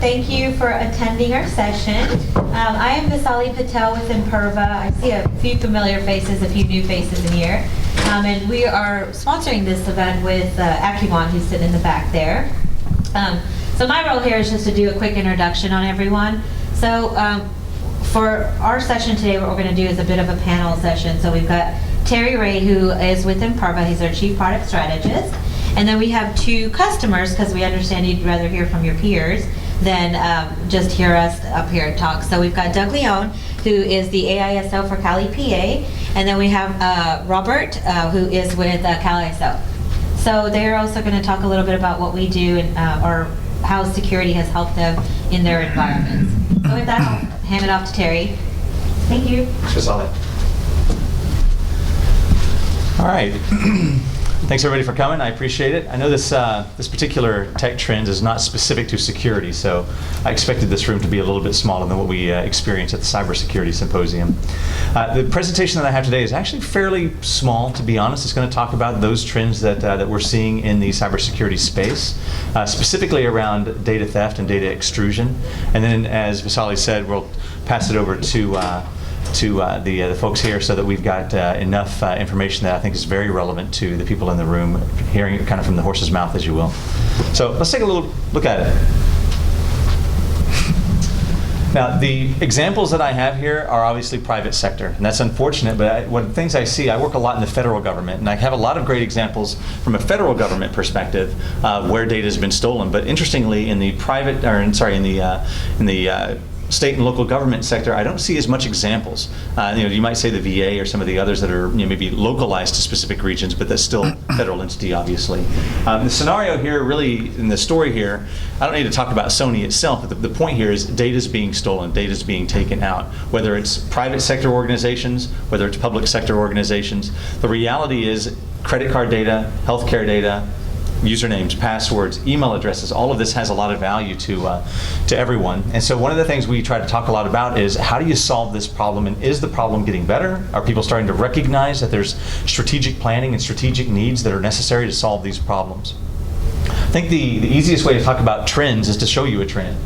thank you for attending our session. I am Vasali Patel with Imperva. I see a few familiar faces, a few new faces in here. And we are sponsoring this event with Acuon, who's sitting in the back there. So my role here is just to do a quick introduction on everyone. So for our session today, what we're going to do is a bit of a panel session. So we've got Terry Ray, who is with Imperva. He's our Chief Product Strategist. And then we have two customers, because we understand you'd rather hear from your peers than just hear us up here talk. So we've got Doug Leone, who is the AISO for Cali, PA. And then we have Robert, who is with CAISO. So they're also going to talk a little bit about what we do and or how security has helped them in their environments. So with that, I'll hand it off to Terry. Thank you. Thanks, Vasali. All right. Thanks everybody for coming. I appreciate it. I know this particular tech trend is not specific to security, so I expected this room to be a little bit smaller than what we experienced at the Cybersecurity Symposium. The presentation that I have today is actually fairly small, to be honest. It's going to talk about those trends that we're seeing in the cybersecurity space, specifically around data theft and data extrusion. And then, as Vasali said, we'll pass it over to the folks here so that we've got enough information that I think is very relevant to the people in the room, hearing it kind of from the horse's mouth, as you will. So let's take a little look at it. Now, the examples that I have here are obviously private sector, and that's unfortunate, but one of the things I see, I work a lot in the federal government, and I have a lot of great examples from a federal government perspective where data has been stolen. But interestingly, in the private, or in the state and local government sector, I don't see as much examples. You might say the VA or some of the others that are maybe localized to specific regions, but that's still a federal entity, obviously. The scenario here, really, in the story here, I don't need to talk about Sony itself, but the point here is data's being stolen, data's being taken out, whether it's private sector organizations, whether it's public sector organizations. The reality is credit card data, healthcare data, usernames, passwords, email addresses, all of this has a lot of value to everyone. And so one of the things we try to talk a lot about is how do you solve this problem, and is the problem getting better? Are people starting to recognize that there's strategic planning and strategic needs that are necessary to solve these problems? I think the easiest way to talk about trends is to show you a trend.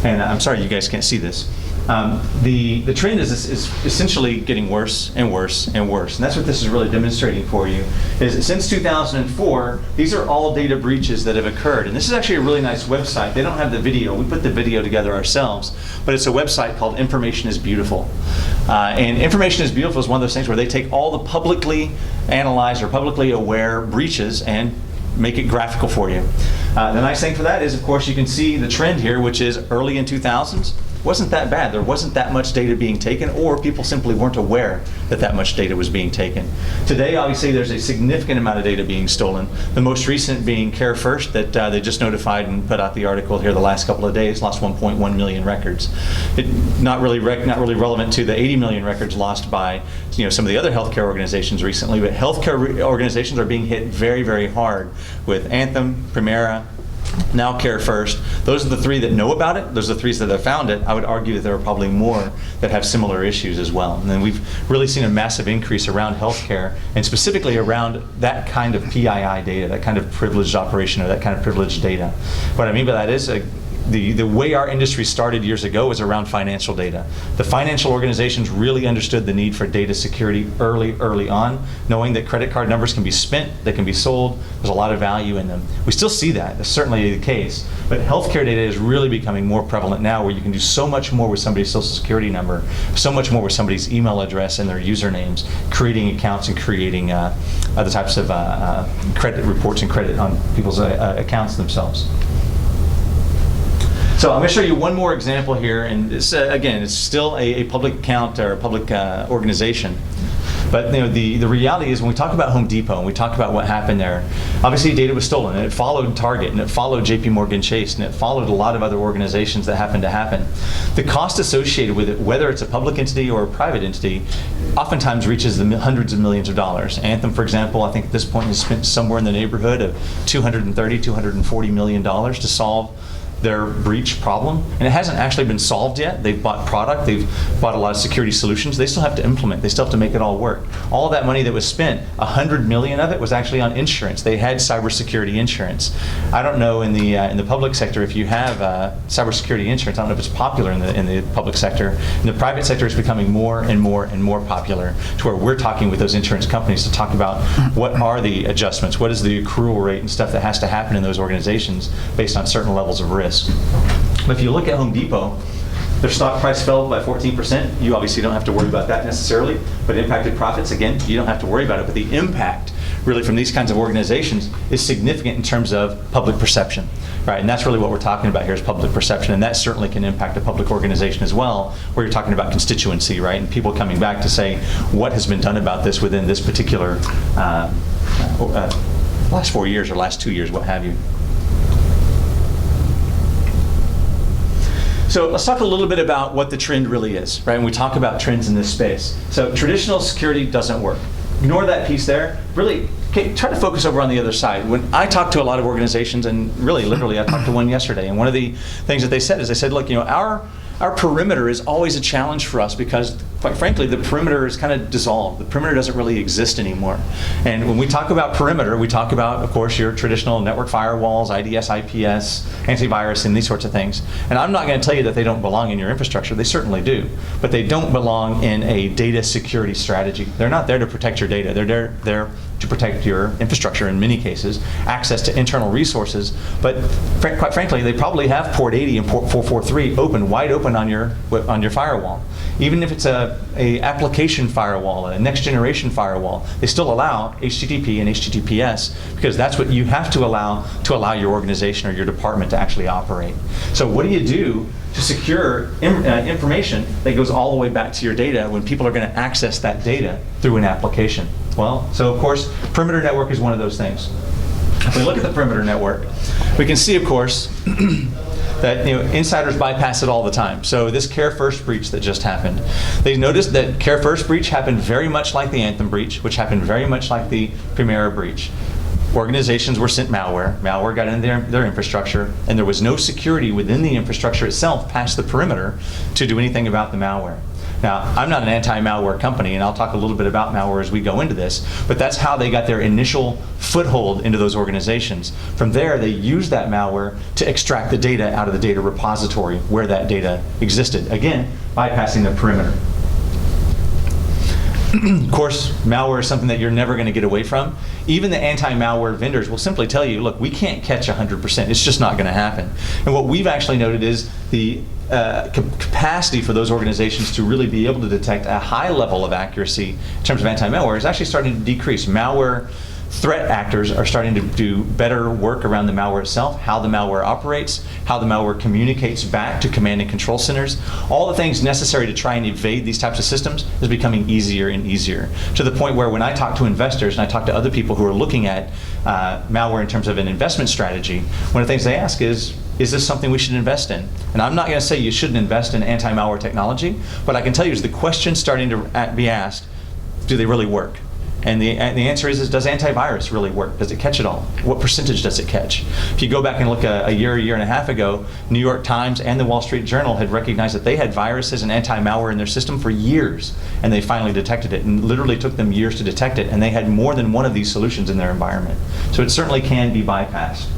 And I'm sorry you guys can't see this. The trend is essentially getting worse and worse and worse. And that's what this is really demonstrating for you, is since 2004, these are all data breaches that have occurred. And this is actually a really nice website. They don't have the video. We put the video together ourselves. But it's a website called Information is Beautiful. And Information is Beautiful is one of those things where they take all the publicly analyzed or publicly aware breaches and make it graphical for you. The nice thing for that is, of course, you can see the trend here, which is early in 2000s. Wasn't that bad. There wasn't that much data being taken, or people simply weren't aware that that much data was being taken. Today, obviously, there's a significant amount of data being stolen. The most recent being Care First, that they just notified and put out the article here the last couple of days, lost 1.1 million records. Not really relevant to the 80 million records lost by some of the other healthcare organizations recently, but healthcare organizations are being hit very, very hard with Anthem, Primera, now Care First. Those are the three that know about it. Those are the three that have found it. I would argue that there are probably more that have similar issues as well. And then we've really seen a massive increase around healthcare, and specifically around that kind of PII data, that kind of privileged operation or that kind of privileged data. What I mean by that is the way our industry started years ago was around financial data. The financial organizations really understood the need for data security early on, knowing that credit card numbers can be spent, they can be sold, there's a lot of value in them. We still see that, that's certainly the case, but healthcare data is really becoming more prevalent now, where you can do so much more with somebody's social security number, so much more with somebody's email address and their usernames, creating accounts and creating other types of credit reports and credit on people's accounts themselves. So I'm going to show you one more example here, and this, again, it's still a public account or a public organization. But the reality is, when we talk about Home Depot and we talk about what happened there, obviously data was stolen, and it followed Target, and it followed JP Morgan Chase, and it followed a lot of other organizations that happened to happen. The cost associated with it, whether it's a public entity or a private entity, oftentimes reaches the hundreds of millions of dollars. Anthem, for example, I think at this point has spent somewhere in the neighborhood of $230, $240 million to solve their breach problem, and it hasn't actually been solved yet. They've bought product, they've bought a lot of security solutions. They still have to implement, they still have to make it all work. All of that money that was spent, 100 million of it was actually on insurance. They had cybersecurity insurance. I don't know in the public sector if you have cybersecurity insurance. I don't know if it's popular in the public sector. In the private sector, it's becoming more and more and more popular, to where we're talking with those insurance companies to talk about what are the adjustments, what is the accrual rate and stuff that has to happen in those organizations based on certain levels of risk. But if you look at Home Depot, their stock price fell by 14%. You obviously don't have to worry about that necessarily, but impacted profits, again, you don't have to worry about it. But the impact really from these kinds of organizations is significant in terms of public perception, right? And that's really what we're talking about here, is public perception, and that certainly can impact a public organization as well, where you're talking about constituency, right? And people coming back to say, what has been done about this within this particular last 4 years or last 2 years, what have you. So let's talk a little bit about what the trend really is, right? And we talk about trends in this space. So traditional security doesn't work. Ignore that piece there. Really, try to focus over on the other side. When I talk to a lot of organizations, and really, literally, I talked to one yesterday, and one of the things that they said is, they said, look, our perimeter is always a challenge for us because, quite frankly, the perimeter is kind of dissolved. The perimeter doesn't really exist anymore. And when we talk about perimeter, we talk about, of course, your traditional network firewalls, IDS, IPS, antivirus, and these sorts of things. And I'm not going to tell you that they don't belong in your infrastructure. They certainly do. But they don't belong in a data security strategy. They're not there to protect your data. They're there to protect your infrastructure in many cases, access to internal resources. But quite frankly, they probably have port 80 and port 443 wide open on your firewall. Even if it's a application firewall, a next generation firewall, they still allow HTTP and HTTPS, because that's what you have to allow your organization or your department to actually operate. So what do you do to secure information that goes all the way back to your data when people are going to access that data through an application? Well, so of course, perimeter network is one of those things. If we look at the perimeter network, we can see, of course, that insiders bypass it all the time. So this Care First breach that just happened, they noticed that Care First breach happened very much like the Anthem breach, which happened very much like the Primera breach. Organizations were sent malware. Malware got in their infrastructure, and there was no security within the infrastructure itself past the perimeter to do anything about the malware. Now, I'm not an anti-malware company, and I'll talk a little bit about malware as we go into this, but that's how they got their initial foothold into those organizations. From there, they used that malware to extract the data out of the data repository where that data existed. Again, bypassing the perimeter. Of course, malware is something that you're never going to get away from. Even the anti-malware vendors will simply tell you, look, we can't catch 100%. It's just not going to happen. And what we've actually noted is the capacity for those organizations to really be able to detect a high level of accuracy in terms of anti-malware is actually starting to decrease. Malware threat actors are starting to do better work around the malware itself, how the malware operates, how the malware communicates back to command and control centers. All the things necessary to try and evade these types of systems is becoming easier and easier, to the point where when I talk to investors and I talk to other people who are looking at malware in terms of an investment strategy, one of the things they ask is this something we should invest in? And I'm not going to say you shouldn't invest in anti-malware technology, but I can tell you is the question starting to be asked, do they really work? And the answer is does antivirus really work? Does it catch it all? What percentage does it catch? If you go back and look a year and a half ago, New York Times and the Wall Street Journal had recognized that they had viruses and anti-malware in their system for years, and they finally detected it, and literally took them years to detect it, and they had more than one of these solutions in their environment. So it certainly can be bypassed.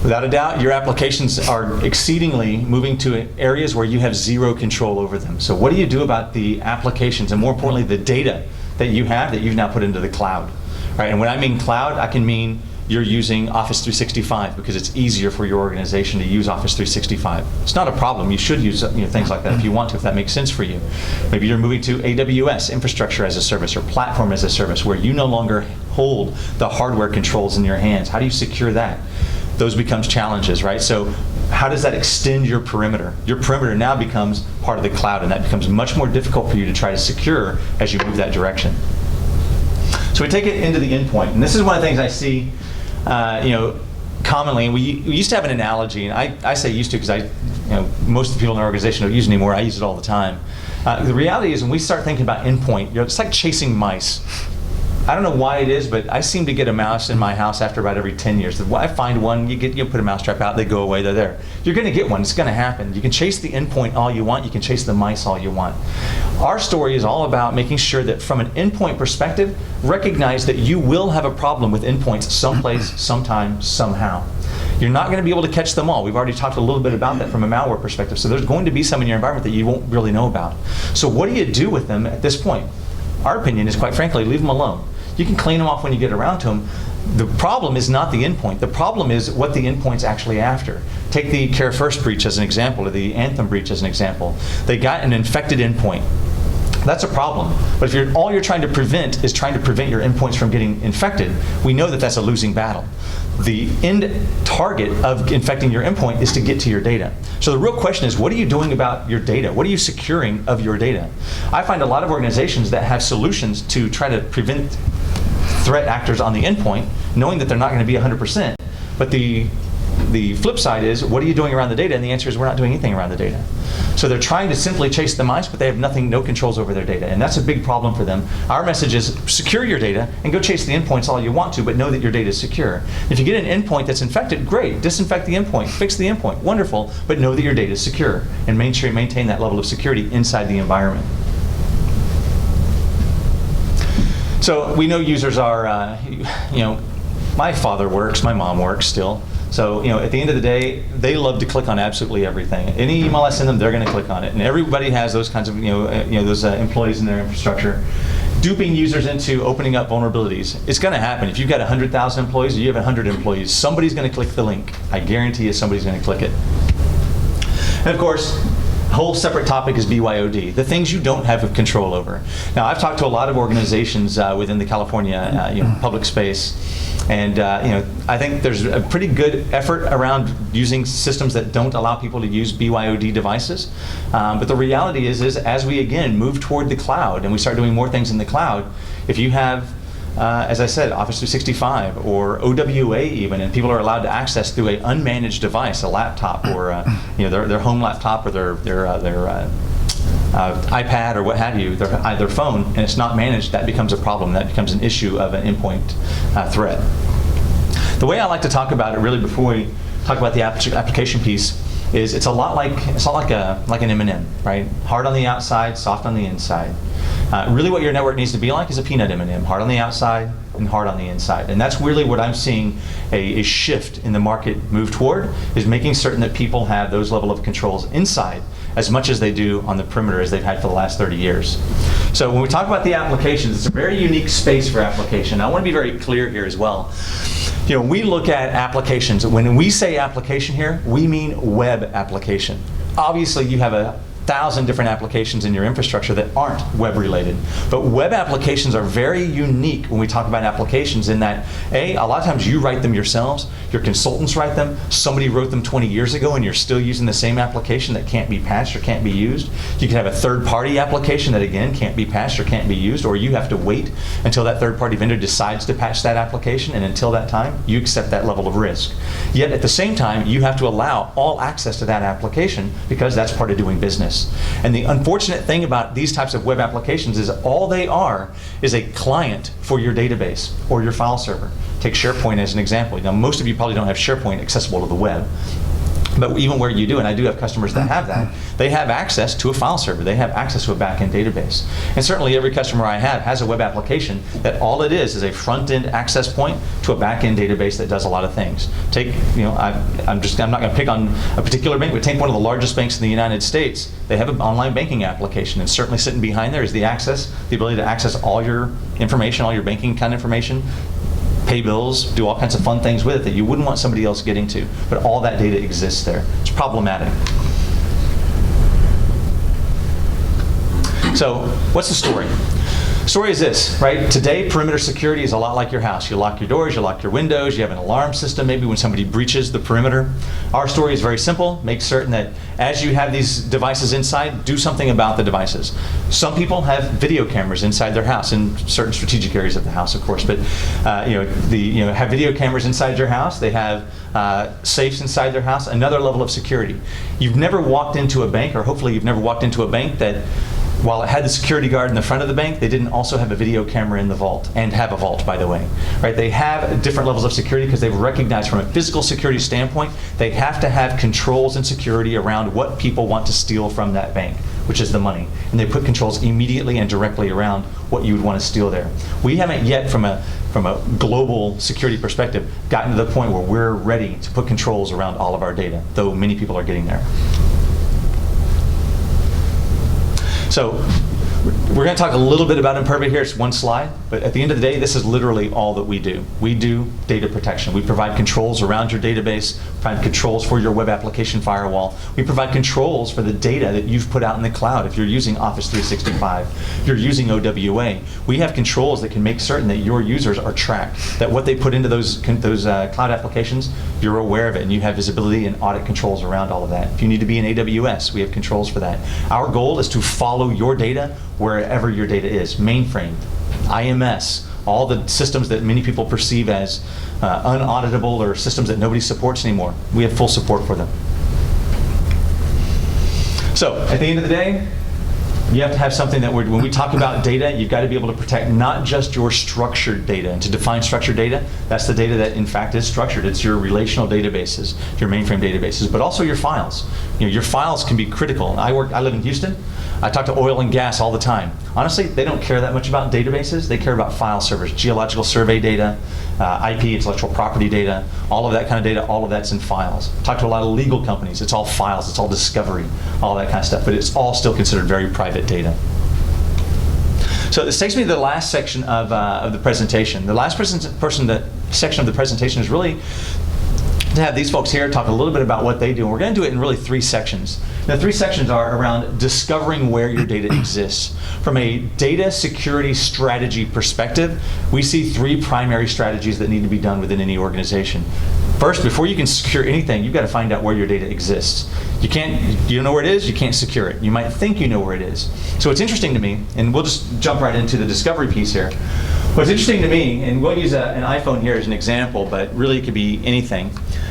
Without a doubt, your applications are exceedingly moving to areas where you have zero control over them. So what do you do about the applications, and more importantly, the data that you have that you've now put into the cloud? Right? And when I mean cloud, I can mean you're using Office 365 because it's easier for your organization to use Office 365. It's not a problem. You should use things like that if you want to, if that makes sense for you. Maybe you're moving to AWS, infrastructure as a service, or platform as a service, where you no longer hold the hardware controls in your hands. How do you secure that? Those becomes challenges, right? So how does that extend your perimeter? Your perimeter now becomes part of the cloud, and that becomes much more difficult for you to try to secure as you move that direction. So we take it into the endpoint, and this is one of the things I see commonly. We used to have an analogy, and I say used to because most of the people in our organization don't use it anymore. I use it all the time. The reality is when we start thinking about endpoint, it's like chasing mice. I don't know why it is, but I seem to get a mouse in my house after about every 10 years. I find one, you put a mousetrap out, they go away, they're there. You're going to get one, it's going to happen. You can chase the endpoint all you want, you can chase the mice all you want. Our story is all about making sure that from an endpoint perspective, recognize that you will have a problem with endpoints someplace, sometime, somehow. You're not going to be able to catch them all. We've already talked a little bit about that from a malware perspective. So there's going to be some in your environment that you won't really know about. So what do you do with them at this point? Our opinion is, quite frankly, leave them alone. You can clean them off when you get around to them. The problem is not the endpoint. The problem is what the endpoint's actually after. Take the Care First breach as an example, or the Anthem breach as an example. They got an infected endpoint. That's a problem. But if all you're trying to prevent is trying to prevent your endpoints from getting infected, we know that that's a losing battle. The end target of infecting your endpoint is to get to your data. So the real question is, what are you doing about your data? What are you securing of your data? I find a lot of organizations that have solutions to try to prevent threat actors on the endpoint, knowing that they're not going to be 100%. But the flip side is, what are you doing around the data? And the answer is, we're not doing anything around the data. So they're trying to simply chase the mice, but they have no controls over their data. And that's a big problem for them. Our message is, secure your data and go chase the endpoints all you want to, but know that your data is secure. If you get an endpoint that's infected, great. Disinfect the endpoint, fix the endpoint, wonderful, but know that your data is secure and maintain that level of security inside the environment. So we know users are, my father works, my mom works still. So, at the end of the day, they love to click on absolutely everything. Any email I send them, they're going to click on it. And everybody has those kinds of, those employees in their infrastructure. Duping users into opening up vulnerabilities. It's going to happen. If you've got 100,000 employees or you have 100 employees, somebody's going to click the link. I guarantee you somebody's going to click it. And of course, a whole separate topic is BYOD, the things you don't have control over. Now, I've talked to a lot of organizations within the California public space, and I think there's a pretty good effort around using systems that don't allow people to use BYOD devices. But the reality is as we again move toward the cloud and we start doing more things in the cloud, if you have as I said, Office 365 or OWA even, and people are allowed to access through an unmanaged device, a laptop or their home laptop or their iPad or what have you, their phone, and it's not managed, that becomes a problem. That becomes an issue of an endpoint threat. The way I like to talk about it, really, before we talk about the application piece, is it's a lot like an M&M, right? Hard on the outside, soft on the inside. Really, what your network needs to be like is a peanut M&M, hard on the outside and hard on the inside. And that's really what I'm seeing a shift in the market move toward, is making certain that people have those level of controls inside as much as they do on the perimeter as they've had for the last 30 years. So when we talk about the applications, it's a very unique space for application. I want to be very clear here as well. We look at applications. When we say application here, we mean web application. Obviously, you have 1,000 different applications in your infrastructure that aren't web related. But web applications are very unique when we talk about applications in that, a lot of times you write them yourselves, your consultants write them, somebody wrote them 20 years ago and you're still using the same application that can't be patched or can't be used. You can have a third-party application that again can't be patched or can't be used, or you have to wait until that third-party vendor decides to patch that application, and until that time, you accept that level of risk. Yet at the same time, you have to allow all access to that application because that's part of doing business. And the unfortunate thing about these types of web applications is all they are is a client for your database or your file server. Take SharePoint as an example. Now, most of you probably don't have SharePoint accessible to the web. But even where you do, and I do have customers that have that, they have access to a file server. They have access to a back-end database. And certainly every customer I have has a web application that all it is a front-end access point to a back-end database that does a lot of things. Take, I'm not going to pick on a particular bank, but take one of the largest banks in the United States. They have an online banking application, and certainly sitting behind there is the ability to access all your information, all your banking kind of information, pay bills, do all kinds of fun things with it that you wouldn't want somebody else getting to. But all that data exists there. It's problematic. So what's the story? Story is this, right? Today, perimeter security is a lot like your house. You lock your doors, you lock your windows, you have an alarm system maybe when somebody breaches the perimeter. Our story is very simple. Make certain that as you have these devices inside, do something about the devices. Some people have video cameras inside their house in certain strategic areas of the house, of course, but have video cameras inside your house. They have safes inside their house, another level of security. You've never walked into a bank, or hopefully you've never walked into a bank that while it had the security guard in the front of the bank, they didn't also have a video camera in the vault, and have a vault, by the way. Right? They have different levels of security because they've recognized from a physical security standpoint, they have to have controls and security around what people want to steal from that bank, which is the money. And they put controls immediately and directly around what you would want to steal there. We haven't yet, from a global security perspective, gotten to the point where we're ready to put controls around all of our data, though many people are getting there. So we're going to talk a little bit about Imperva here. It's one slide, but at the end of the day, this is literally all that we do. We do data protection. We provide controls around your database, provide controls for your web application firewall. We provide controls for the data that you've put out in the cloud. If you're using Office 365, you're using OWA, we have controls that can make certain that your users are tracked, that what they put into those cloud applications, you're aware of it, and you have visibility and audit controls around all of that. If you need to be in AWS, we have controls for that. Our goal is to follow your data wherever your data is. Mainframe, IMS, all the systems that many people perceive as unauditable or systems that nobody supports anymore. We have full support for them. So at the end of the day, you have to have something that when we talk about data, you've got to be able to protect not just your structured data. And to define structured data, that's the data that in fact is structured. It's your relational databases, your mainframe databases, but also your files. You know, your files can be critical. I live in Houston. I talk to oil and gas all the time. Honestly, they don't care that much about databases. They care about file servers, geological survey data, IP, intellectual property data, all of that kind of data, all of that's in files. I talk to a lot of legal companies. It's all files, it's all discovery, all that kind of stuff, but it's all still considered very private data. So this takes me to the last section of the presentation. The last section of the presentation is really to have these folks here talk a little bit about what they do. And we're going to do it in really 3 sections. The 3 sections are around discovering where your data exists. From a data security strategy perspective, we see 3 primary strategies that need to be done within any organization. First, before you can secure anything, you've got to find out where your data exists. You don't know where it is, you can't secure it. You might think you know where it is. So what's interesting to me, and we'll just jump right into the discovery piece here. What's interesting to me, and we'll use an iPhone here as an example, but really it could be anything.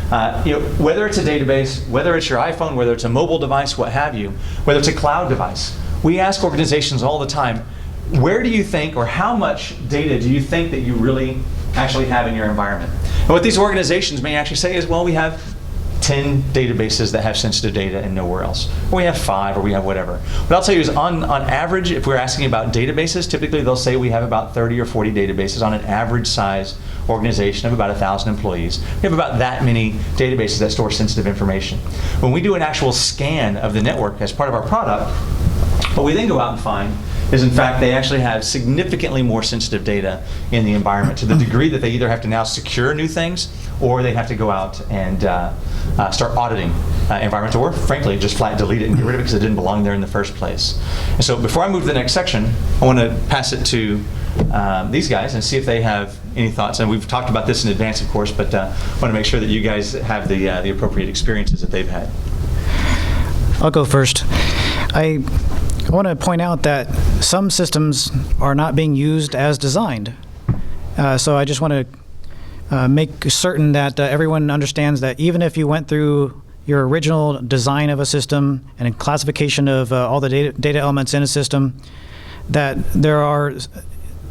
Whether it's a database, whether it's your iPhone, whether it's a mobile device, what have you, whether it's a cloud device, we ask organizations all the time, where do you think, or how much data do you think that you really actually have in your environment? And what these organizations may actually say is, well, we have 10 databases that have sensitive data and nowhere else. Or we have 5, or we have whatever. What I'll tell you is on average, if we're asking about databases, typically they'll say we have about 30 or 40 databases on an average size organization of about 1,000 employees. We have about that many databases that store sensitive information. When we do an actual scan of the network as part of our product, what we then go out and find is, in fact, they actually have significantly more sensitive data in the environment, to the degree that they either have to now secure new things, or they have to go out and start auditing environment, or frankly just flat delete it and get rid of it because it didn't belong there in the first place. And so before I move to the next section, I want to pass it to these guys and see if they have any thoughts. And we've talked about this in advance, of course, but I want to make sure that you guys have the appropriate experiences that they've had. I'll go first. I want to point out that some systems are not being used as designed. So I just want to make certain that everyone understands that even if you went through your original design of a system and classification of all the data elements in a system, that there are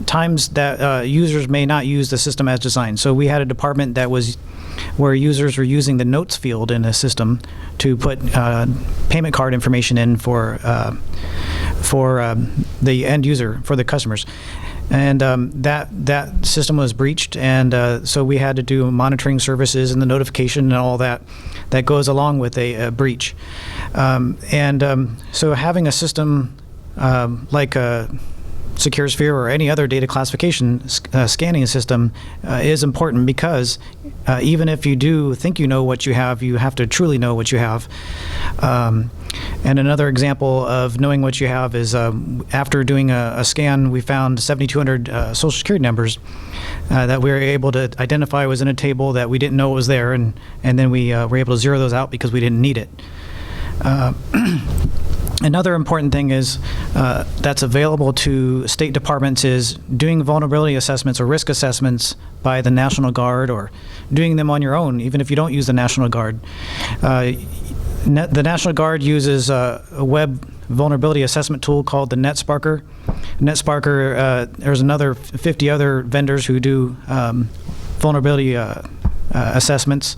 times that users may not use the system as designed. So we had a department that was where users were using the notes field in the system to put payment card information in for the end user, for the customers. And that system was breached, and so we had to do monitoring services and the notification and all that goes along with a breach. So having a system like a SecureSphere or any other data classification scanning system is important, because even if you do think you know what you have to truly know what you have. And another example of knowing what you have is after doing a scan, we found 7,200 social security numbers that we were able to identify was in a table that we didn't know was there, and then we were able to zero those out because we didn't need it. Another important thing is that's available to state departments is doing vulnerability assessments or risk assessments by the National Guard, or doing them on your own, even if you don't use the National Guard. The National Guard uses a web vulnerability assessment tool called the NetSparker. There's another 50 other vendors who do vulnerability assessments.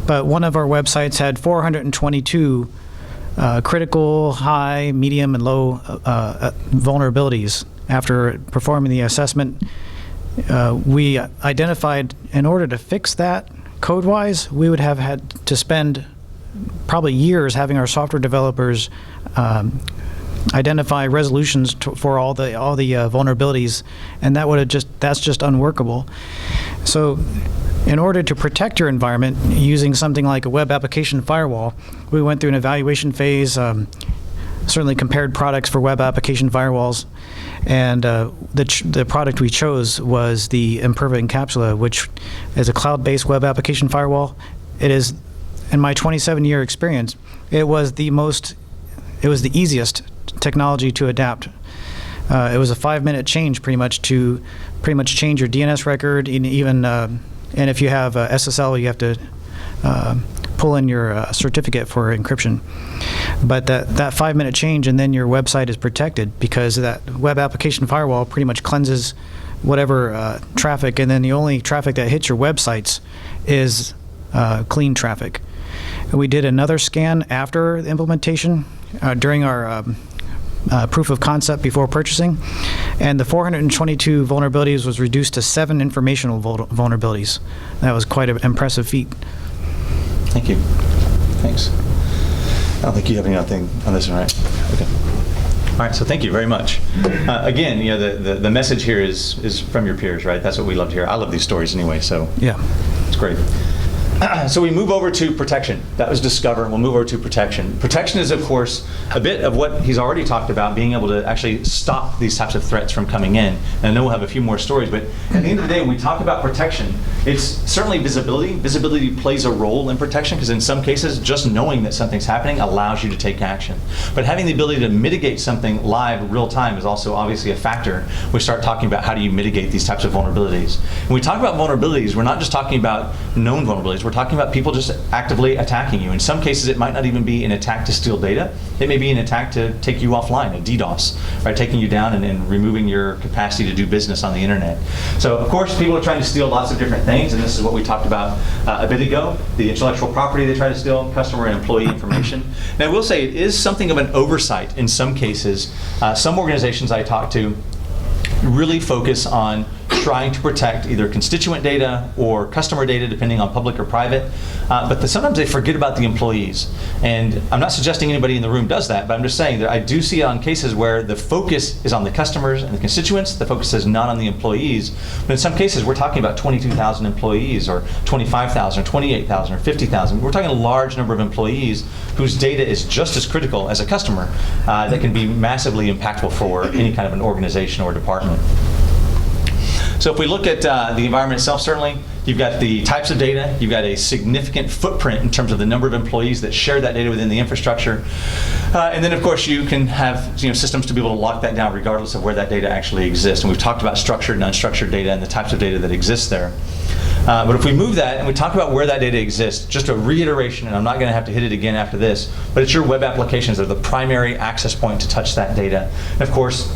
But one of our websites had 422 critical, high, medium, and low vulnerabilities. After performing the assessment, we identified, in order to fix that code-wise, we would have had to spend probably years having our software developers identify resolutions for all the vulnerabilities, and that's just unworkable. So, in order to protect your environment using something like a web application firewall, we went through an evaluation phase. Certainly compared products for web application firewalls, and the product we chose was the Imperva Encapsula, which is a cloud-based web application firewall. It is, in my 27-year experience, it was the easiest technology to adapt. It was a 5-minute change, pretty much change your DNS record, and even and if you have SSL, you have to pull in your certificate for encryption. But that 5-minute change, and then your website is protected, because that web application firewall pretty much cleanses whatever traffic, and then the only traffic that hits your websites is clean traffic. And we did another scan after the implementation during our proof of concept before purchasing, and the 422 vulnerabilities was reduced to 7 informational vulnerabilities. That was quite an impressive feat. Thank you. Thanks. I don't think you have anything on this one, right? Okay. All right, so thank you very much. Again, the message here is from your peers, right? That's what we love to hear. I love these stories anyway, so yeah, it's great. So we move over to protection. That was discover. We'll move over to protection. Protection is, of course, a bit of what he's already talked about, being able to actually stop these types of threats from coming in. And I know we'll have a few more stories, but at the end of the day, when we talk about protection, it's certainly visibility. Visibility plays a role in protection, because in some cases, just knowing that something's happening allows you to take action. But having the ability to mitigate something live, real time, is also obviously a factor. We start talking about how do you mitigate these types of vulnerabilities. When we talk about vulnerabilities, we're not just talking about known vulnerabilities. We're talking about people just actively attacking you. In some cases, it might not even be an attack to steal data. It may be an attack to take you offline, a DDoS, right? Taking you down and removing your capacity to do business on the internet. So, of course, people are trying to steal lots of different things, and this is what we talked about a bit ago. The intellectual property they try to steal, customer and employee information. Now, I will say it is something of an oversight in some cases. Some organizations I talk to really focus on trying to protect either constituent data or customer data, depending on public or private, but sometimes they forget about the employees. And I'm not suggesting anybody in the room does that, but I'm just saying that I do see it on cases where the focus is on the customers and the constituents, the focus is not on the employees. But in some cases, we're talking about 22,000 employees, or 25,000, or 28,000, or 50,000. We're talking a large number of employees whose data is just as critical as a customer that can be massively impactful for any kind of an organization or department. So if we look at the environment itself, certainly, you've got the types of data, you've got a significant footprint in terms of the number of employees that share that data within the infrastructure. And then, of course, you can have systems to be able to lock that down regardless of where that data actually exists. And we've talked about structured and unstructured data and the types of data that exist there. But if we move that and we talk about where that data exists, just a reiteration, and I'm not going to have to hit it again after this, but it's your web applications that are the primary access point to touch that data. And of course,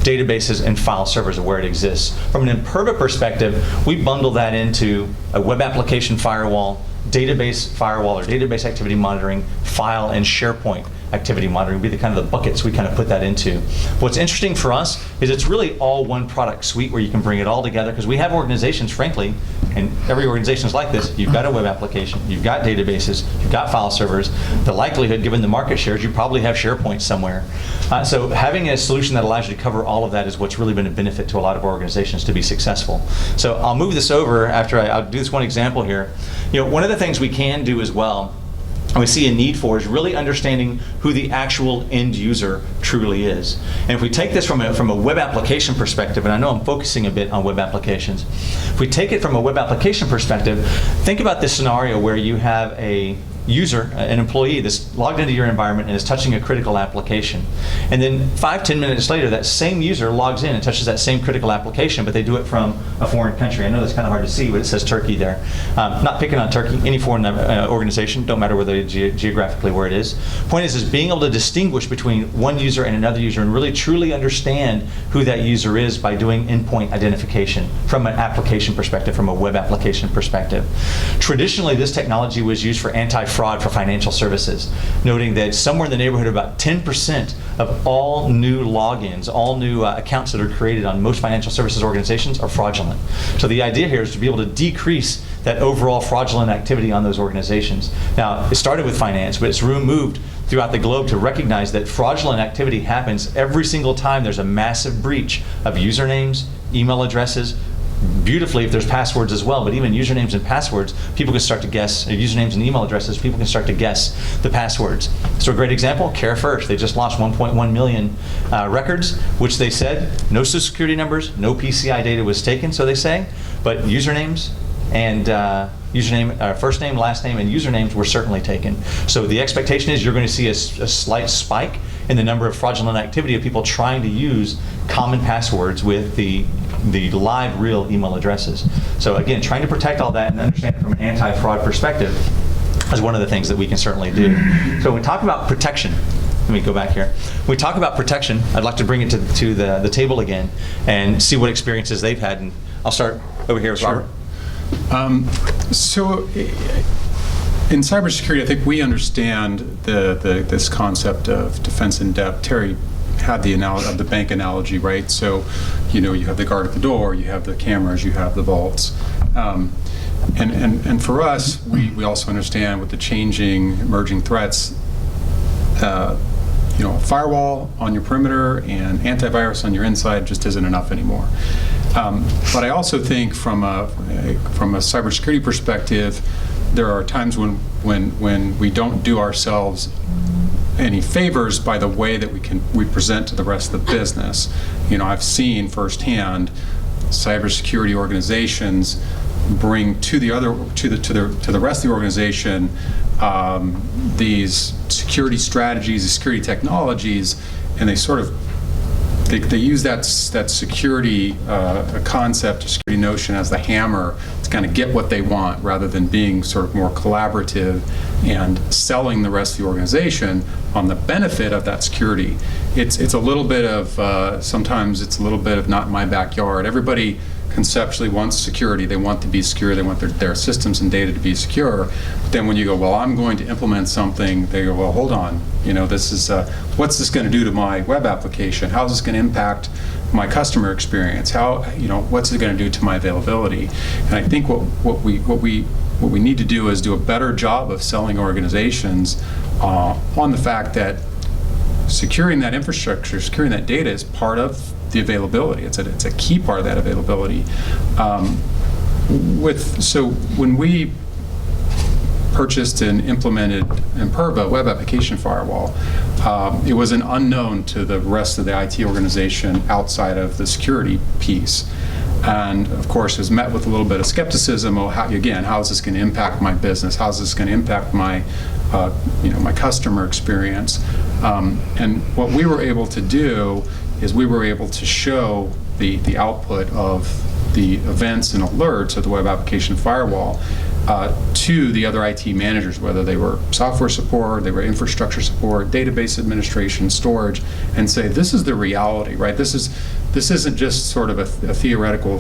databases and file servers are where it exists. From an Imperva perspective, we bundle that into a web application firewall, database firewall, or database activity monitoring, file and SharePoint activity monitoring would be the kind of the buckets we kind of put that into. What's interesting for us is it's really all one product suite where you can bring it all together, because we have organizations, frankly, and every organization is like this. You've got a web application, you've got databases, you've got file servers. The likelihood, given the market shares, you probably have SharePoint somewhere. So having a solution that allows you to cover all of that is what's really been a benefit to a lot of organizations to be successful. So I'll move this over after I'll do this one example here. One of the things we can do as well, and we see a need for, is really understanding who the actual end user truly is. And if we take this from a web application perspective, and I know I'm focusing a bit on web applications, if we take it from a web application perspective, think about this scenario where you have a user, an employee that's logged into your environment and is touching a critical application. And then 5-10 minutes later, that same user logs in and touches that same critical application, but they do it from a foreign country. I know that's kind of hard to see, but it says Turkey there. Not picking on Turkey, any foreign organization, don't matter whether geographically where it is. Point is being able to distinguish between one user and another user and really truly understand who that user is by doing endpoint identification from an application perspective, from a web application perspective. Traditionally, this technology was used for anti-fraud for financial services, noting that somewhere in the neighborhood of about 10% of all new logins, all new accounts that are created on most financial services organizations are fraudulent. So the idea here is to be able to decrease that overall fraudulent activity on those organizations. Now, it started with finance, but it's moved throughout the globe to recognize that fraudulent activity happens every single time there's a massive breach of usernames, email addresses, beautifully if there's passwords as well, but even usernames and passwords, people can start to guess, usernames and email addresses, people can start to guess the passwords. So a great example, Care First, they just launched 1.1 million records, which they said, no social security numbers, no PCI data was taken, so they say, but usernames and first name, last name, and usernames were certainly taken. So the expectation is you're going to see a slight spike in the number of fraudulent activity of people trying to use common passwords with the live real email addresses. So again, trying to protect all that and understand it from an anti-fraud perspective is one of the things that we can certainly do. So when we talk about protection, let me go back here. When we talk about protection, I'd like to bring it to the table again and see what experiences they've had. And I'll start over here with Robert. So in cybersecurity, I think we understand this concept of defense in depth. Terry had the bank analogy, right? So, you have the guard at the door, you have the cameras, you have the vaults. And for us, we also understand with the changing, emerging threats, firewall on your perimeter and antivirus on your inside just isn't enough anymore. But I also think from a cybersecurity perspective, there are times when we don't do ourselves any favors by the way that we present to the rest of the business. I've seen firsthand cybersecurity organizations bring to the rest of the organization these security strategies, these security technologies, and they sort of they use that security concept, security notion as the hammer to kind of get what they want, rather than being sort of more collaborative and selling the rest of the organization on the benefit of that security. It's a little bit of sometimes it's a little bit of not in my backyard. Everybody conceptually wants security. They want to be secure. They want their systems and data to be secure. But then when you go, well, I'm going to implement something, they go, well, hold on. This is what's this going to do to my web application? How is this going to impact my customer experience? How, what's it going to do to my availability? And I think what we need to do is do a better job of selling organizations on the fact that securing that infrastructure, securing that data is part of the availability. It's a key part of that availability. So when we purchased and implemented Imperva web application firewall, it was an unknown to the rest of the IT organization outside of the security piece. And of course, it was met with a little bit of skepticism. Oh, how is this going to impact my business? How is this going to impact my, my customer experience? And what we were able to do is we were able to show the output of the events and alerts of the web application firewall to the other IT managers, whether they were software support, they were infrastructure support, database administration, storage, and say, this is the reality, right? This isn't just sort of a theoretical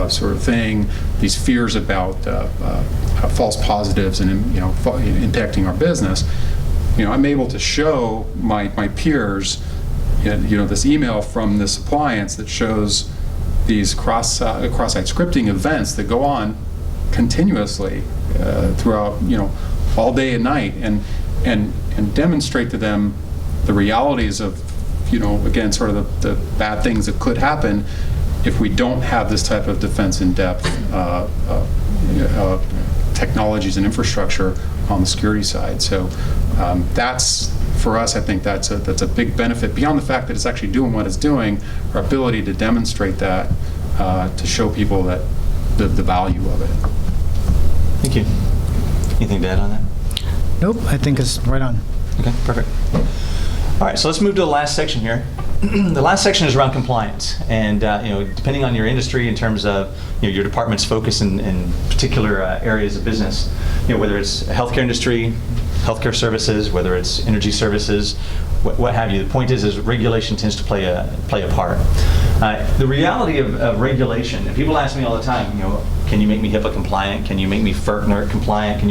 sort of thing, these fears about false positives and impacting our business. I'm able to show my peers this email from this appliance that shows these cross-site scripting events that go on continuously throughout all day and night, and demonstrate to them the realities of again sort of the bad things that could happen if we don't have this type of defense in depth technologies and infrastructure on the security side. So that's, for us, I think that's a big benefit beyond the fact that it's actually doing what it's doing. Our ability to demonstrate that to show people that the value of it. Thank you. Anything to add on that? Nope, I think it's right on. Okay, perfect. All right, so let's move to the last section here. The last section is around compliance, and depending on your industry in terms of your department's focus in particular areas of business, whether it's healthcare industry, healthcare services, whether it's energy services, what have you. The point is regulation tends to play a part. The reality of regulation, and people ask me all the time, can you make me HIPAA compliant? Can you make me FERC compliant?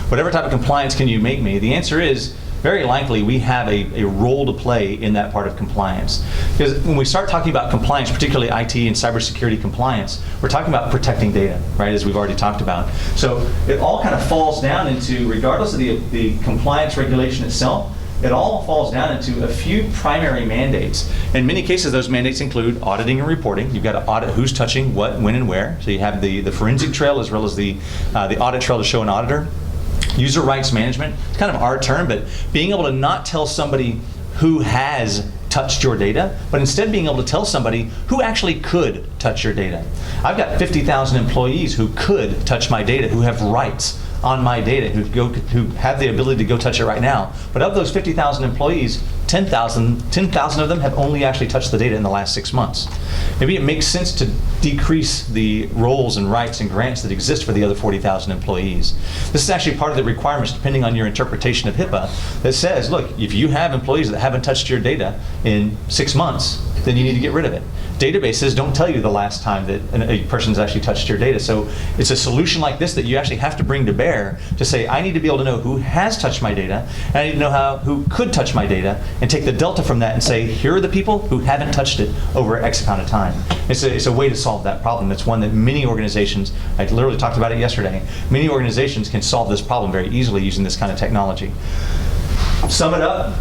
Whatever type of compliance can you make me? The answer is, very likely we have a role to play in that part of compliance. Because when we start talking about compliance, particularly IT and cybersecurity compliance, we're talking about protecting data, right, as we've already talked about. So it all kind of falls down into, regardless of the compliance regulation itself, it all falls down into a few primary mandates. In many cases, those mandates include auditing and reporting. You've got to audit who's touching what, when, and where. So you have the forensic trail as well as the audit trail to show an auditor. User rights management, it's kind of our term, but being able to not tell somebody who has touched your data, but instead being able to tell somebody who actually could touch your data. I've got 50,000 employees who could touch my data, who have rights on my data, who have the ability to go touch it right now. But of those 50,000 employees, 10,000 of them have only actually touched the data in the last 6 months. Maybe it makes sense to decrease the roles and rights and grants that exist for the other 40,000 employees. This is actually part of the requirements, depending on your interpretation of HIPAA, that says, look, if you have employees that haven't touched your data in 6 months, then you need to get rid of it. Databases don't tell you the last time that a person's actually touched your data. So it's a solution like this that you actually have to bring to bear to say, I need to be able to know who has touched my data, and I need to know who could touch my data, and take the delta from that and say, here are the people who haven't touched it over X amount of time. It's a way to solve that problem. It's one that many organizations, I literally talked about it yesterday, many organizations can solve this problem very easily using this kind of technology. Sum it up,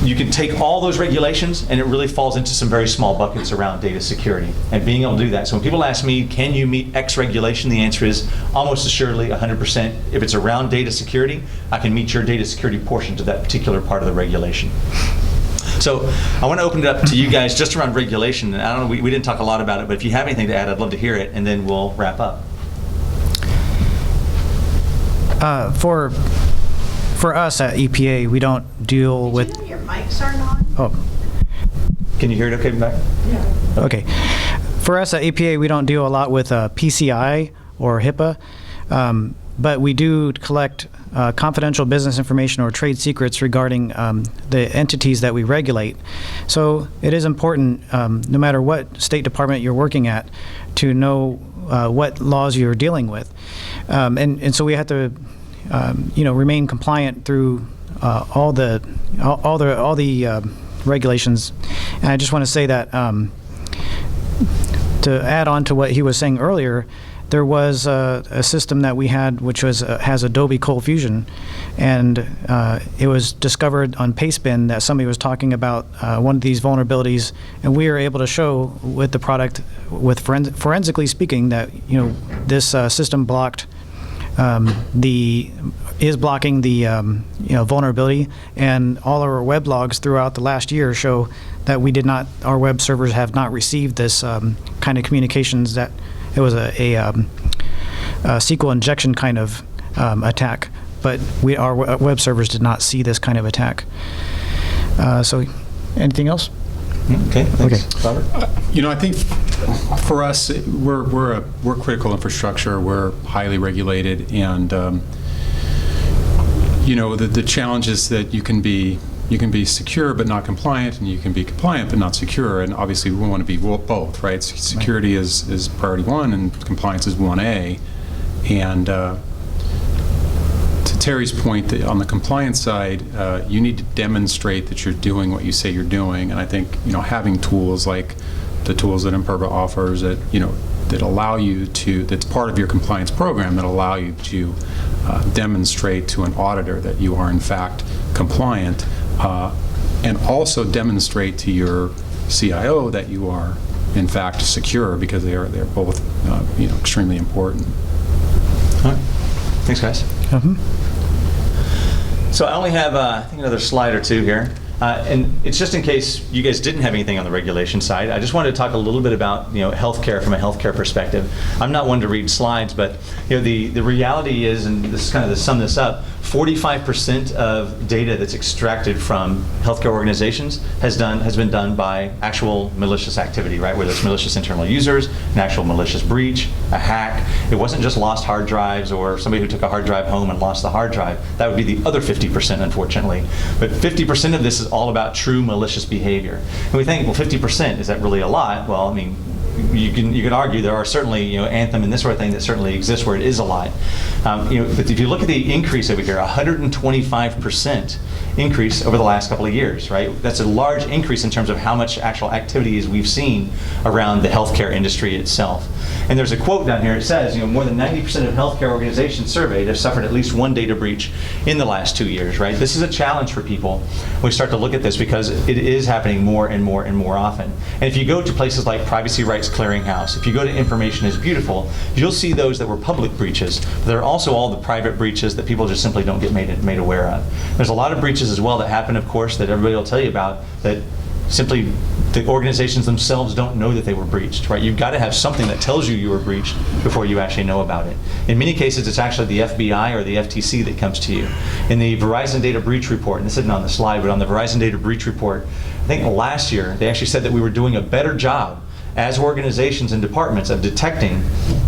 you can take all those regulations and it really falls into some very small buckets around data security and being able to do that. So when people ask me, can you meet X regulation? The answer is almost assuredly 100%. If it's around data security, I can meet your data security portion to that particular part of the regulation. So I want to open it up to you guys just around regulation. And I don't know, we didn't talk a lot about it, but if you have anything to add, I'd love to hear it, and then we'll wrap up. For us at EPA, we don't deal with... Did you know your mics are not? Oh, Can you hear it okay back? Yeah. okay. For us at EPA, we don't deal a lot with PCI or HIPAA, but we do collect confidential business information or trade secrets regarding the entities that we regulate. So it is important, no matter what State Department you're working at, to know what laws you're dealing with. And so we have to remain compliant through all the regulations. And I just want to say that to add on to what he was saying earlier, there was a system that we had which has Adobe Cold Fusion, and it was discovered on Pastebin that somebody was talking about one of these vulnerabilities, and we were able to show with the product, with forensically speaking, that this system blocked is blocking the vulnerability, and all our web logs throughout the last year show that our web servers have not received this kind of communications, that it was a SQL injection kind of attack, but our web servers did not see this kind of attack. So anything else? Okay, thanks. Okay. Robert? I think for us, we're critical infrastructure. We're highly regulated, and the challenge is that you can be secure but not compliant, and you can be compliant but not secure. And obviously, we want to be both, right? Security is priority 1, and compliance is 1A. And to Terry's point, that on the compliance side, you need to demonstrate that you're doing what you say you're doing. And I think having tools like the tools that Imperva offers that allow you to, that's part of your compliance program, that allow you to demonstrate to an auditor that you are in fact compliant, and also demonstrate to your CIO that you are in fact secure, because they're both extremely important. All right. Thanks, guys. Mm-hmm. So I only have, I think, another slide or two here. And it's just in case you guys didn't have anything on the regulation side. I just wanted to talk a little bit about healthcare from a healthcare perspective. I'm not one to read slides, but the reality is, and this is kind of to sum this up, 45% of data that's extracted from healthcare organizations has been done by actual malicious activity, right? Whether it's malicious internal users, an actual malicious breach, a hack. It wasn't just lost hard drives or somebody who took a hard drive home and lost the hard drive. That would be the other 50%, unfortunately. But 50% of this is all about true malicious behavior. And we think, well, 50%, is that really a lot? Well, I mean, you can argue there are certainly, Anthem and this sort of thing that certainly exists where it is a lot. But if you look at the increase over here, 125% increase over the last couple of years, right? That's a large increase in terms of how much actual activities we've seen around the healthcare industry itself. And there's a quote down here. It says, more than 90% of healthcare organizations surveyed have suffered at least one data breach in the last 2 years, right? This is a challenge for people when we start to look at this because it is happening more and more and more often. And if you go to places like Privacy Rights Clearinghouse, if you go to Information is Beautiful, you'll see those that were public breaches. But there are also all the private breaches that people just simply don't get made aware of. There's a lot of breaches as well that happen, of course, that everybody will tell you about that simply the organizations themselves don't know that they were breached, right? You've got to have something that tells you were breached before you actually know about it. In many cases, it's actually the FBI or the FTC that comes to you. In the Verizon Data Breach Report, and this isn't on the slide, but on the Verizon Data Breach Report, I think last year, they actually said that we were doing a better job as organizations and departments of detecting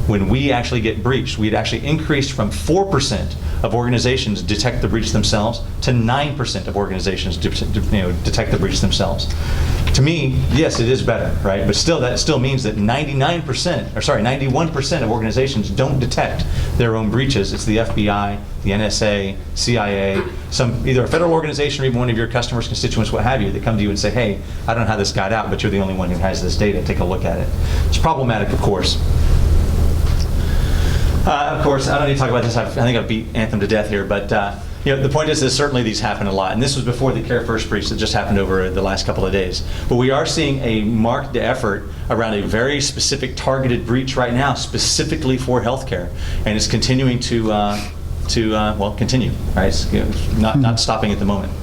when we actually get breached. We'd actually increased from 4% of organizations detect the breach themselves to 9% of organizations detect the breach themselves. To me, yes, it is better, right? But still, that still means that 91% of organizations don't detect their own breaches. It's the FBI, the NSA, CIA, either a federal organization or even one of your customers, constituents, what have you, that come to you and say, hey, I don't know how this got out, but you're the only one who has this data. Take a look at it. It's problematic, of course. I don't need to talk about this. I think I've beat Anthem to death here, but the point is that certainly these happen a lot, and this was before the Care First breach that just happened over the last couple of days. But we are seeing a marked effort around a very specific targeted breach right now, specifically for healthcare, and it's continuing to continue. Right, it's not stopping at the moment.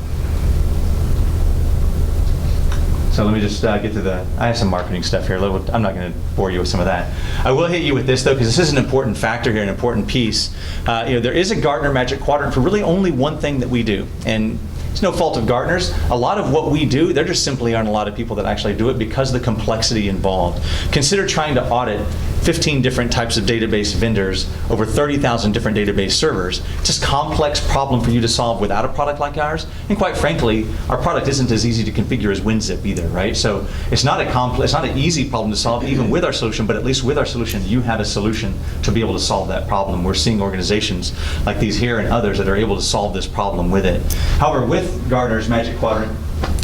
So let me just get to I have some marketing stuff here. I'm not going to bore you with some of that. I will hit you with this, though, because this is an important factor here, an important piece. There is a Gartner Magic Quadrant for really only one thing that we do. And it's no fault of Gartner's. A lot of what we do, there just simply aren't a lot of people that actually do it because of the complexity involved. Consider trying to audit 15 different types of database vendors, over 30,000 different database servers. It's just a complex problem for you to solve without a product like ours. And quite frankly, our product isn't as easy to configure as WinZip either, right? So it's not an easy problem to solve even with our solution, but at least with our solution, you have a solution to be able to solve that problem. We're seeing organizations like these here and others that are able to solve this problem with it. However, with Gartner's Magic Quadrant,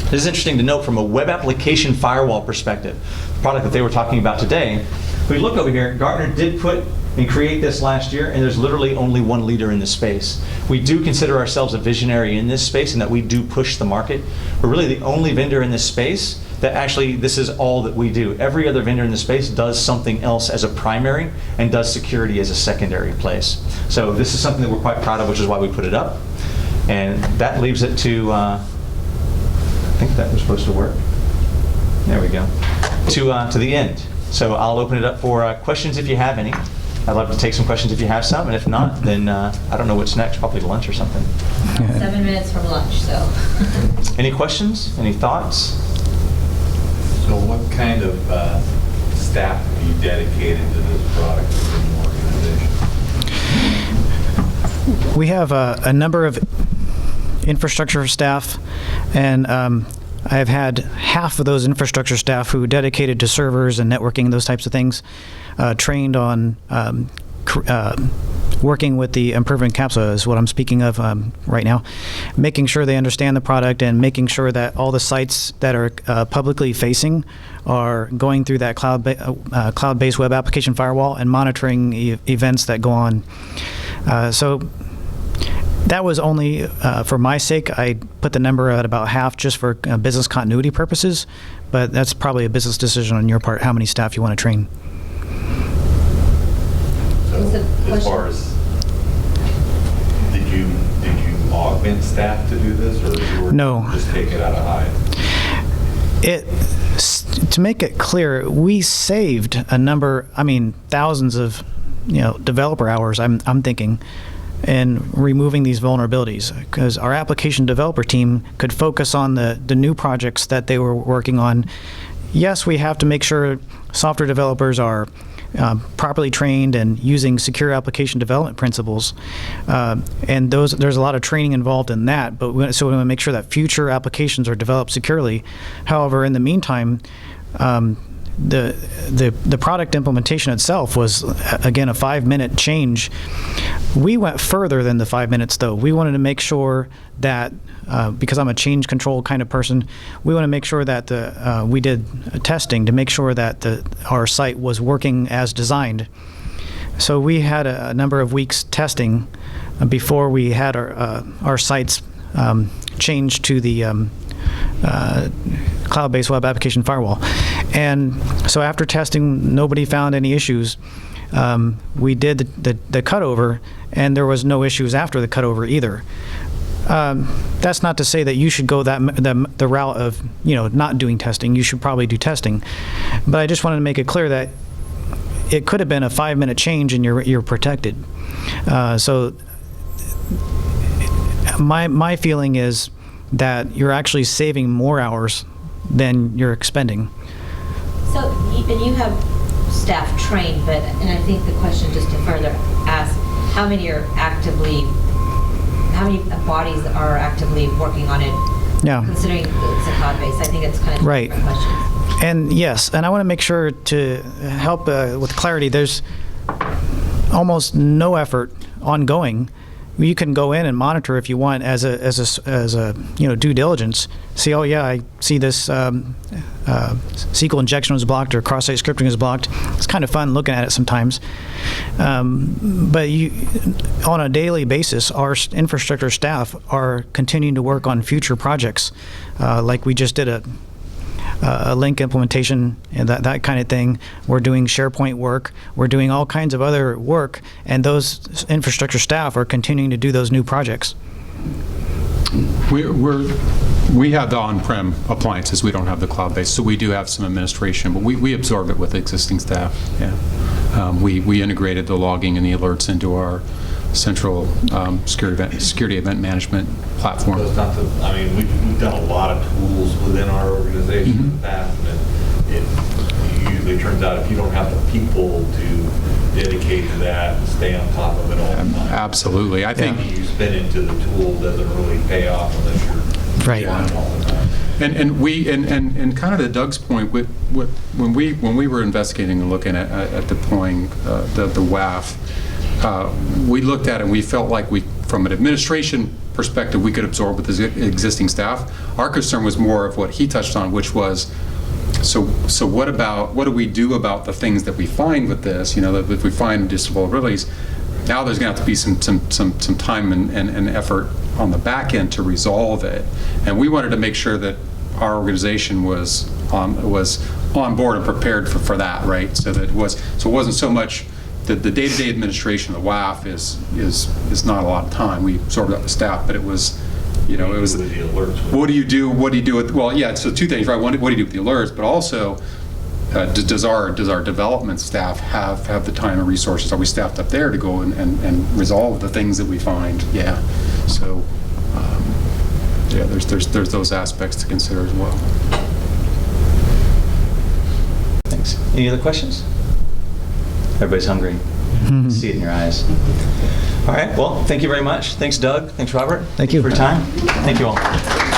this is interesting to note from a web application firewall perspective, the product that they were talking about today. If we look over here, Gartner did put and create this last year, and there's literally only one leader in this space. We do consider ourselves a visionary in this space and that we do push the market. We're really the only vendor in this space that actually, this is all that we do. Every other vendor in the space does something else as a primary and does security as a secondary place. So this is something that we're quite proud of, which is why we put it up. And that leaves it to, I think that was supposed to work. There we go. To the end. So I'll open it up for questions if you have any. I'd love to take some questions if you have some, and if not, then I don't know what's next, probably lunch or something. 7 minutes from lunch, so. Any questions? Any thoughts? So what kind of staff have you dedicated to this product within the organization? We have a number of infrastructure staff, and I've had half of those infrastructure staff who dedicated to servers and networking, those types of things, trained on working with the Imperva and CAPSA is what I'm speaking of right now, making sure they understand the product and making sure that all the sites that are publicly facing are going through that cloud-based web application firewall and monitoring events that go on. So that was only for my sake. I put the number at about half just for business continuity purposes, but that's probably a business decision on your part, how many staff you want to train. So as far as, did you augment staff to do this, or you were No. just take it out of hide? To make it clear, we saved a number, thousands of developer hours, I'm thinking, in removing these vulnerabilities, because our application developer team could focus on the new projects that they were working on. Yes, we have to make sure software developers are properly trained and using secure application development principles, and there's a lot of training involved in that. But so we want to make sure that future applications are developed securely. However, in the meantime, the product implementation itself was, again, a 5-minute change. We went further than the 5 minutes, though. We wanted to make sure that, because I'm a change control kind of person, we want to make sure that we did testing to make sure that our site was working as designed. So we had a number of weeks testing before we had our sites changed to the cloud-based web application firewall. And so after testing, nobody found any issues. We did the cutover, and there was no issues after the cutover either. That's not to say that you should go the route of not doing testing. You should probably do testing, but I just wanted to make it clear that it could have been a 5-minute change, and you're protected. So my feeling is that you're actually saving more hours than you're expending. So, and you have staff trained, and I think the question, just to further ask, how many bodies are actively working on it? Yeah. Considering it's a cloud base, I think it's kind of a right. different question. And yes, and I want to make sure to help with clarity, there's almost no effort ongoing. You can go in and monitor if you want as a due diligence. See, oh yeah, I see this SQL injection was blocked or cross-site scripting is blocked. It's kind of fun looking at it sometimes. But on a daily basis, our infrastructure staff are continuing to work on future projects. Like we just did a link implementation and that kind of thing. We're doing SharePoint work. We're doing all kinds of other work, and those infrastructure staff are continuing to do those new projects. We have the on-prem appliances. We don't have the cloud-based, so we do have some administration, but we absorb it with existing staff. Yeah, we integrated the logging and the alerts into our central security event management platform. We've done a lot of tools within our organization in the past, and it usually turns out if you don't have the people to dedicate to that and stay on top of it all the time. Absolutely. I think you spin into the tool doesn't really pay off unless you're right on it all the time. And kind of to Doug's point, when we were investigating and looking at deploying the WAF, we looked at it and we felt like from an administration perspective, we could absorb with the existing staff. Our concern was more of what he touched on, which was, so what do we do about the things that we find with this? That if we find additional vulnerabilities, now there's going to have to be some time and effort on the back end to resolve it. And we wanted to make sure that our organization was on board and prepared for that, right? So it wasn't so much the day-to-day administration of the WAF is not a lot of time. We absorbed up the staff, but it was, it was. With the alerts. What do you do? What do you do with? Well, yeah. So two things, right? One, what do you do with the alerts? But also, does our development staff have the time and resources? Are we staffed up there to go and resolve the things that we find? Yeah. So, there's those aspects to consider as well. Thanks. Any other questions? Everybody's hungry. See it in your eyes. All right. Well, thank you very much. Thanks, Doug. Thanks, Robert. Thank you for your time. Thank you all.